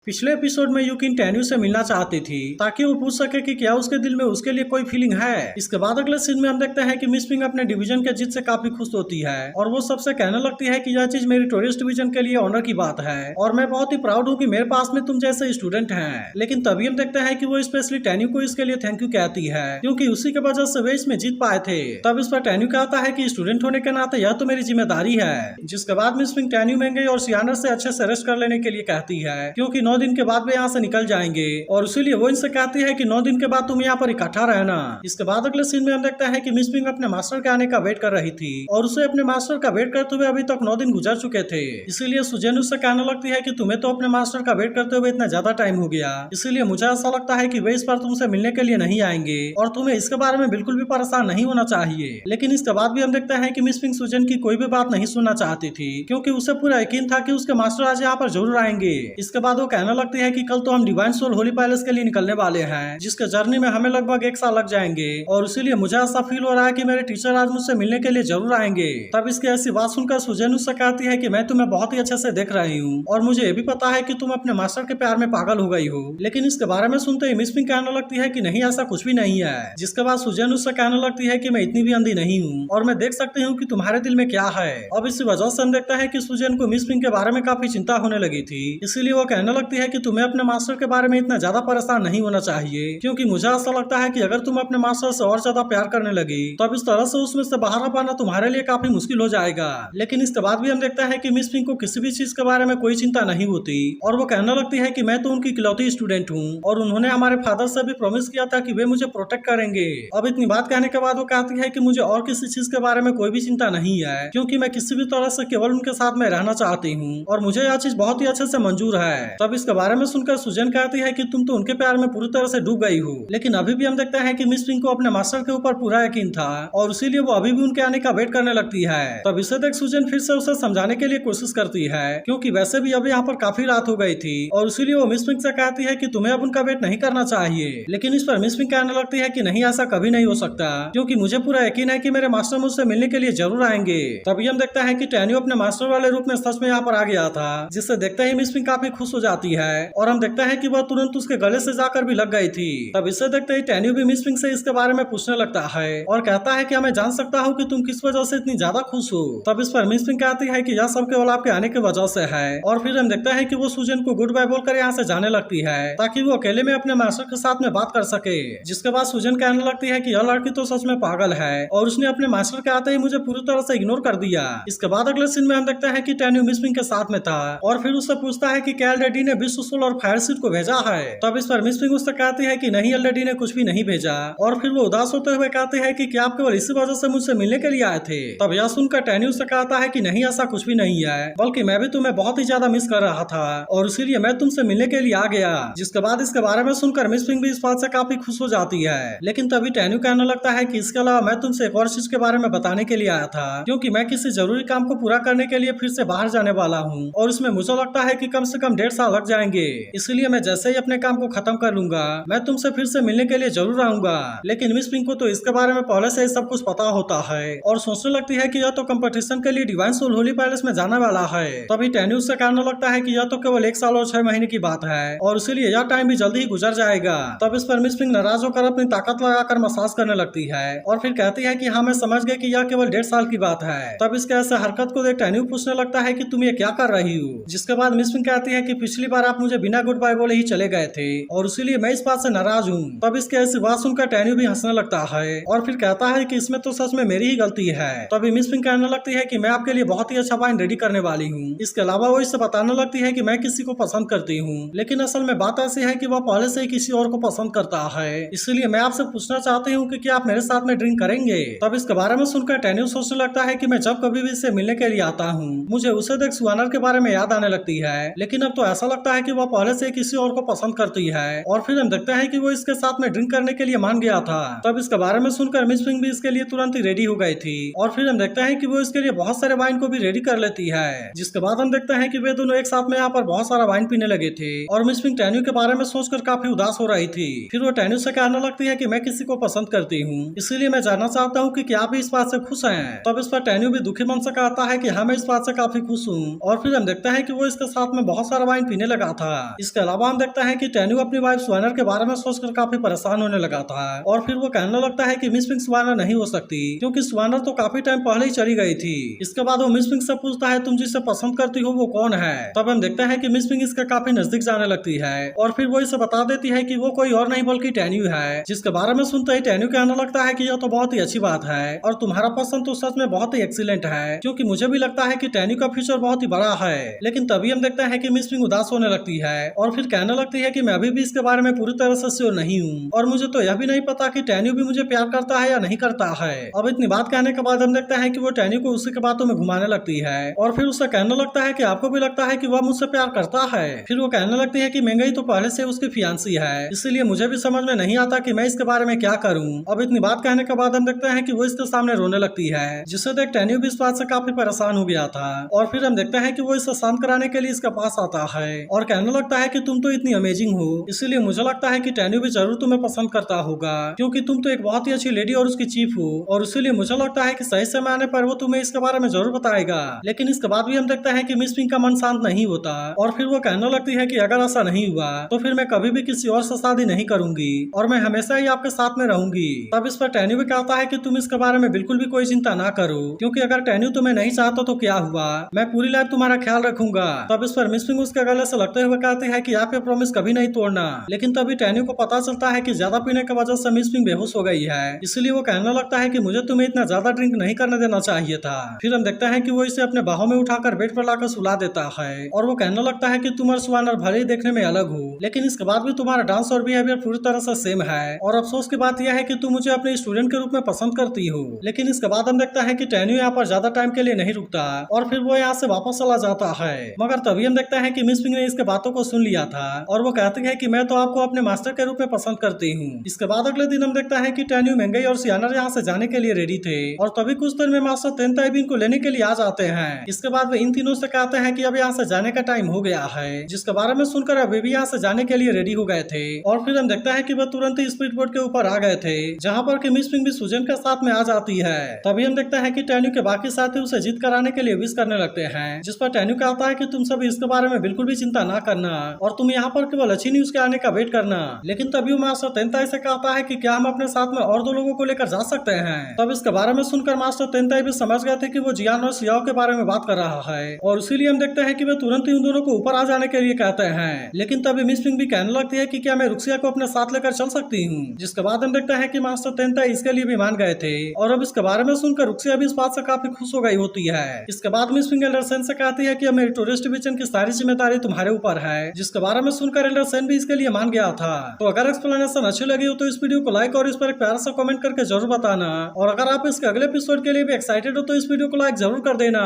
पिछले एपिसोड में यूकिन टैन्यू से मिलना चाहती थी ताकि वो पूछ सके कि क्या उसके दिल में उसके लिए कोई फीलिंग है। इसके बाद अगले सीन में हम देखते हैं कि मिस पिंग अपने डिवीजन के जीत से काफी खुश होती है और वो सबसे कहने लगती है कि यह चीज मेरी टूरिस्ट डिवीजन के लिए ऑनर की बात है और मैं बहुत ही प्राउड हूँ कि मेरे पास में तुम जैसे स्टूडेंट हैं। लेकिन तभी हम देखते हैं कि वो स्पेशली टैन्यू को इसके लिए थैंक यू कहती है क्योंकि उसी के वजह से वे इसमें जीत पाए थे। तब इस पर टैन्यू कहता है कि स्टूडेंट होने के नाते यह तो मेरी जिम्मेदारी है। जिसके बाद मिस पिंग टैन्यू में गई और सियानर से अच्छे से रेस्ट कर लेने के लिए कहती है क्योंकि 9 दिन के बाद वे यहाँ से निकल जाएंगे और इसीलिए वो इनसे कहती है कि 9 दिन के बाद तुम यहाँ पर इकट्ठा रहना। इसके बाद अगले सीन में हम देखते हैं कि मिस पिंग अपने मास्टर के आने का वेट कर रही थी और उसे अपने मास्टर का वेट करते हुए अभी तक 9 दिन गुजर चुके थे। इसीलिए सुजेन उससे कहने लगती है कि तुम्हें तो अपने मास्टर का वेट करते हुए इतना ज्यादा टाइम हो गया, इसीलिए मुझे ऐसा लगता है कि वे इस बार तुमसे मिलने के लिए नहीं आएंगे और तुम्हें इसके बारे में बिल्कुल भी परेशान नहीं होना चाहिए। लेकिन इसके बाद भी हम देखते हैं कि मिस पिंग सुजेन की कोई भी बात नहीं सुनना चाहती थी क्योंकि उसे पूरा यकीन था कि उसके मास्टर आज यहाँ पर जरूर आएंगे। इसके बाद वो कहने लगती है कि कल तो हम डिवाइन सोल होली पैलेस के लिए निकलने वाले हैं जिसके जर्नी में हमें लगभग 1 साल लग जाएंगे और इसीलिए मुझे ऐसा फील हो रहा है कि मेरे टीचर आज मुझसे मिलने के लिए जरूर आएंगे। तब इसकी ऐसी बात सुनकर सुजेन उससे कहती है कि मैं तुम्हें बहुत ही अच्छे से देख रही हूँ और मुझे ये भी पता है कि तुम अपने मास्टर के प्यार में पागल हो गई हो। लेकिन इसके बारे में सुनते ही मिस पिंग कहने लगती है कि नहीं, ऐसा कुछ भी नहीं है। जिसके बाद सुजेन उससे कहने लगती है कि मैं इतनी भी अंधी नहीं हूँ और मैं देख सकती हूँ कि तुम्हारे दिल में क्या है। अब इसी वजह से हम देखते हैं कि सुजेन को मिस पिंग के बारे में काफी चिंता होने लगी थी, इसीलिए वो कहने लगती है कि तुम्हें अपने मास्टर के बारे में इतना ज्यादा परेशान नहीं होना चाहिए क्योंकि मुझे ऐसा लगता है कि अगर तुम अपने मास्टर से और ज्यादा प्यार करने लगी तब इस तरह से उसमें से बाहर आ पाना तुम्हारे लिए काफी मुश्किल हो जाएगा। लेकिन इसके बाद भी हम देखते हैं कि मिस पिंग को किसी भी चीज के बारे में कोई चिंता नहीं होती और वो कहने लगती है कि मैं तो उनकी इकलौती स्टूडेंट हूँ और उन्होंने हमारे फादर से भी प्रॉमिस किया था कि वे मुझे प्रोटेक्ट करेंगे। अब इतनी बात कहने के बाद वो कहती है कि मुझे और किसी चीज के बारे में कोई भी चिंता नहीं है क्योंकि मैं किसी भी तरह से केवल उनके साथ में रहना चाहती हूँ और मुझे यह चीज बहुत ही अच्छे से मंजूर है। तब इसके बारे में सुनकर सुजेन कहती है कि तुम तो उनके प्यार में पूरी तरह से डूब गई हो। लेकिन अभी भी हम देखते हैं कि मिस पिंग को अपने मास्टर के ऊपर पूरा यकीन था और इसीलिए वो अभी भी उनके आने का वेट करने लगती है। तब इसे देख सुजेन फिर से उसे समझाने के लिए कोशिश करती है क्योंकि वैसे भी अभी यहाँ पर काफी रात हो गई थी और इसीलिए वो मिस पिंग से कहती है कि तुम्हें अब उनका वेट नहीं करना चाहिए। लेकिन इस पर मिस पिंग कहने लगती है कि नहीं, ऐसा कभी नहीं हो सकता क्योंकि मुझे पूरा यकीन है कि मेरे मास्टर मुझसे मिलने के लिए जरूर आएंगे। तभी हम देखते हैं कि टैन्यू अपने मास्टर वाले रूप में सच में यहाँ पर आ गया था, जिससे देखते ही मिस पिंग काफी खुश हो जाती है और हम देखते हैं कि वह तुरंत उसके गले से जाकर भी लग गई थी। तब इसे देखते ही टैन्यू भी मिस पिंग से इसके बारे में पूछने लगता है और कहता है कि मैं जान सकता हूँ कि तुम किस वजह से इतनी ज्यादा खुश हो। तब इस पर मिस पिंग कहती है कि यह सब केवल आपके आने की वजह से है और फिर हम देखते हैं कि वो सुजेन को गुड बाय बोलकर यहाँ से जाने लगती है ताकि वो अकेले में अपने मास्टर के साथ में बात कर सके। जिसके बाद सुजेन कहने लगती है कि यह लड़की तो सच में पागल है और उसने अपने मास्टर के आते ही मुझे पूरी तरह से इग्नोर कर दिया। इसके बाद अगले सीन में हम देखते हैं कि टैन्यू मिस पिंग के साथ में था और फिर उससे पूछता है कि क्या एलडीडी ने विश्व सोल और फायर सीट को भेजा है। तब इस पर मिस पिंग उससे कहती है कि नहीं, एलडीडी ने कुछ भी नहीं भेजा और फिर वो उदास होते हुए कहते हैं कि क्या आप केवल इसी वजह से मुझसे मिलने के लिए आए थे। तब यह सुनकर टैन्यू से कहता है कि नहीं, ऐसा कुछ भी नहीं है, बल्कि मैं भी तुम्हें बहुत ही ज्यादा मिस कर रहा था और इसीलिए मैं तुमसे मिलने के लिए आ गया। जिसके बाद इसके बारे में सुनकर मिस पिंग भी इस बात से काफी खुश हो जाती है। लेकिन तभी टैन्यू कहने लगता है कि इसके अलावा मैं तुमसे एक और चीज के बारे में बताने के लिए आया था क्योंकि मैं किसी जरूरी काम को पूरा करने के लिए फिर से बाहर जाने वाला हूँ और इसमें मुझे लगता है कि कम से कम 1.5 साल लग जाएंगे। इसलिए मैं जैसे ही अपने काम को खत्म कर लूंगा मैं तुमसे फिर से मिलने के लिए जरूर आऊंगा। लेकिन मिस पिंग को तो इसके बारे में पहले से ही सब कुछ पता होता है और सोचने लगती है कि यह तो कंपटीशन के लिए डिवाइन सोल होली पैलेस में जाने वाला है। तभी टैन्यू से कहने लगता है कि यह तो केवल 1 साल और 6 महीने की बात है और इसीलिए यह टाइम भी जल्दी ही गुजर जाएगा। तब इस पर मिस पिंग नाराज होकर अपनी ताकत लगाकर मसाज करने लगती है और फिर कहती है कि हाँ, मैं समझ गई कि यह केवल 1.5 साल की बात है। तब इसके ऐसे हरकत को देख टैन्यू पूछने लगता है कि तुम ये क्या कर रही हो। जिसके बाद मिस पिंग कहती है कि पिछली बार आप मुझे बिना गुड बाय बोले ही चले गए थे और इसीलिए मैं इस बात से नाराज हूँ। तब इसके ऐसी बात सुनकर टैन्यू भी हंसने लगता है और फिर कहता है कि इसमें तो सच में मेरी ही गलती है। तभी मिस पिंग कहने लगती है कि मैं आपके लिए बहुत ही अच्छा वाइन रेडी करने वाली हूँ। इसके अलावा वो इससे बताने लगती है कि मैं किसी को पसंद करती हूँ, लेकिन असल में बात ऐसी है कि वह पहले से ही किसी और को पसंद करता है, इसलिए मैं आपसे पूछना चाहती हूँ कि क्या आप मेरे साथ में ड्रिंक करेंगे। तब इसके बारे में सुनकर टैन्यू सोचने लगता है कि मैं जब कभी भी इससे मिलने के लिए आता हूँ मुझे उसे देख सुआनर के बारे में याद आने लगती है, लेकिन अब तो ऐसा लगता है कि वह पहले से किसी और को पसंद करती है और फिर हम देखते हैं कि वो इसके साथ में ड्रिंक करने के लिए मान गया था। तब इसके बारे में सुनकर मिस पिंग भी इसके लिए तुरंत ही रेडी हो गई थी और फिर हम देखते हैं कि वो इसके लिए बहुत सारे वाइन को भी रेडी कर लेती है। जिसके बाद हम देखते हैं कि वे दोनों एक साथ में यहाँ पर बहुत सारा वाइन पीने लगे थे और मिस पिंग टैन्यू के बारे में सोचकर काफी उदास हो रही थी। फिर वो टैन्यू से कहने लगती है कि मैं किसी को पसंद करती हूँ, इसीलिए मैं जानना चाहता हूँ कि क्या आप इस बात से खुश हैं। तब इस पर टैन्यू भी दुखी मन से कहता है कि हाँ, मैं इस बात से काफी खुश हूँ और फिर हम देखते हैं कि वो इसके साथ में बहुत सारा वाइन पीने लगा था। इसके अलावा हम देखते हैं कि टेन्यू अपनी वाइफ सुवानर के बारे में सोचकर काफी परेशान होने लगा था और फिर वो कहने लगता है कि मिस पिंक सुवानर नहीं हो सकती क्योंकि सुवानर तो काफी टाइम पहले ही चली गई थी। इसके बाद वो मिस पिंक से पूछता है तुम जिसे पसंद करती हो वो कौन है। तब हम देखते हैं कि मिस पिंक इसके काफी नजदीक जाने लगती है और फिर वो इसे बता देती है कि वो कोई और नहीं बल्कि टेन्यू है। जिसके बारे में सुनते ही टेन्यू कहने लगता है कि यह तो बहुत ही अच्छी बात है और तुम्हारा पसंद तो सच में बहुत ही एक्सीलेंट है क्योंकि मुझे भी लगता है कि टेन्यू का फ्यूचर बहुत ही बड़ा है। लेकिन तभी हम देखते हैं कि मिस पिंक उदास होने लगती है और फिर कहने लगती है कि मैं अभी भी इसके बारे में पूरी तरह से श्योर नहीं हूँ और मुझे तो यह भी नहीं पता कि टेन्यू भी मुझे प्यार करता है या नहीं करता है। अब इतनी बात कहने के बाद हम देखते हैं कि वो टेन्यू को उसी के बातों में घुमाने लगती है और फिर उससे कहने लगता है कि आपको भी लगता है कि वह मुझसे प्यार करता है। फिर वो कहने लगती है कि महंगाई तो पहले से उसकी फियांसी है इसलिए मुझे भी समझ में नहीं आता कि मैं इसके बारे में क्या करूँ। अब इतनी बात कहने के बाद हम देखते हैं कि वो इसके सामने रोने लगती है जिसे देख टेन्यू भी इस बात से काफी परेशान हो गया था और फिर हम देखते हैं कि वो इसे शांत कराने के लिए इसके पास आता है और कहने लगता है कि तुम तो इतनी अमेजिंग हो इसलिए मुझे लगता है कि टेन्यू भी जरूर तुम्हें पसंद करता होगा क्योंकि तुम तो एक बहुत ही अच्छी लेडी और उसकी चीफ हो और इसीलिए मुझे लगता है कि सही समय आने पर वो तुम्हें इसके बारे में जरूर बताएगा। लेकिन इसके बाद भी हम देखते हैं कि मिस पिंक का मन शांत नहीं होता और फिर वो कहने लगती है कि अगर ऐसा नहीं हुआ तो फिर मैं कभी भी किसी और से शादी नहीं करूंगी और मैं हमेशा ही आपके साथ में रहूंगी। तब इस पर टेन्यू भी कहता है कि तुम इसके बारे में बिल्कुल भी कोई चिंता ना करो क्योंकि अगर टेन्यू तुम्हें नहीं चाहता तो क्या हुआ, मैं पूरी लाइफ तुम्हारा ख्याल रखूंगा। तब इस पर मिस पिंक उसके गले से लगते हुए कहती है कि आप ये प्रॉमिस कभी नहीं तोड़ना। लेकिन तभी टेन्यू को पता चलता है कि ज्यादा पीने की वजह से मिस पिंक बेहोश हो गई है इसलिए वो कहने लगता है कि मुझे तुम्हें इतना ज्यादा ड्रिंक नहीं करने देना चाहिए था। फिर हम देखते हैं कि वो इसे अपने बाहों में उठाकर बेड पर लाकर सुला देता है और वो कहने लगता है कि तुम और सुवानर भले ही देखने में अलग हो लेकिन इसके बाद भी तुम्हारा डांस और बिहेवियर पूरी तरह से सेम है और अफसोस की बात यह है कि तुम मुझे अपने स्टूडेंट के रूप में पसंद करती हो। लेकिन इसके बाद हम देखते हैं कि टेन्यू यहाँ पर ज्यादा टाइम के लिए नहीं रुकता और फिर वो यहाँ से वापस चला जाता है। मगर तभी हम देखते हैं कि मिस पिंक ने इसके बातों को सुन लिया था और वो कहती है कि मैं तो आपको अपने मास्टर के रूप में पसंद करती हूँ। इसके बाद अगले दिन हम देखते हैं कि टेन्यू महंगाई और सियानर यहाँ से जाने के लिए रेडी थे और तभी कुछ देर में मास्टर तेनताई भी इनको लेने के लिए आ जाते हैं। इसके बाद वे इन तीनों से कहते हैं कि अब यहाँ से जाने का टाइम हो गया है जिसके बारे में सुनकर वे भी यहाँ से जाने के लिए रेडी हो गए थे और फिर हम देखते हैं कि वे तुरंत ही स्पीड बोट के ऊपर आ गए थे जहाँ पर कि मिस पिंक भी सुजन के साथ में आ जाती है। तभी हम देखते हैं कि टेन्यू के बाकी साथी उसे जीत कराने के लिए विश करने लगते हैं जिस पर टेन्यू कहता है कि तुम सभी इसके बारे में बिल्कुल भी चिंता ना करना और तुम यहाँ पर केवल अच्छी न्यूज के आने का वेट करना। लेकिन तभी वो मास्टर तेनताई से कहता है कि क्या हम अपने साथ में और 2 लोगों को लेकर जा सकते हैं। तब इसके बारे में सुनकर मास्टर तेनताई भी समझ गए थे कि वो जियान और सियाओ के बारे में बात कर रहा है और इसीलिए हम देखते हैं कि वे तुरंत ही उन दोनों को ऊपर आ जाने के लिए कहते हैं। लेकिन तभी मिस पिंक भी कहने लगती है कि क्या मैं रुक्सिया को अपने साथ लेकर चल सकती हूँ। जिसके बाद हम देखते हैं कि मास्टर तेनताई इसके लिए भी मान गए थे और अब इसके बारे में सुनकर रुक्सिया भी इस बात से काफी खुश हो गई होती है। इसके बाद मिस पिंक एल्डर सेन से कहती है कि अब मेरी टूरिस्ट डिवीजन की सारी जिम्मेदारी तुम्हारे ऊपर है जिसके बारे में सुनकर एल्डर सेन भी इसके लिए मान गया था। तो अगर एक्सप्लेनेशन अच्छी लगी हो तो इस वीडियो को लाइक और इस पर एक प्यारा सा कमेंट करके जरूर बताना और अगर आप इसके अगले एपिसोड के लिए भी एक्साइटेड हो तो इस वीडियो को लाइक जरूर कर देना।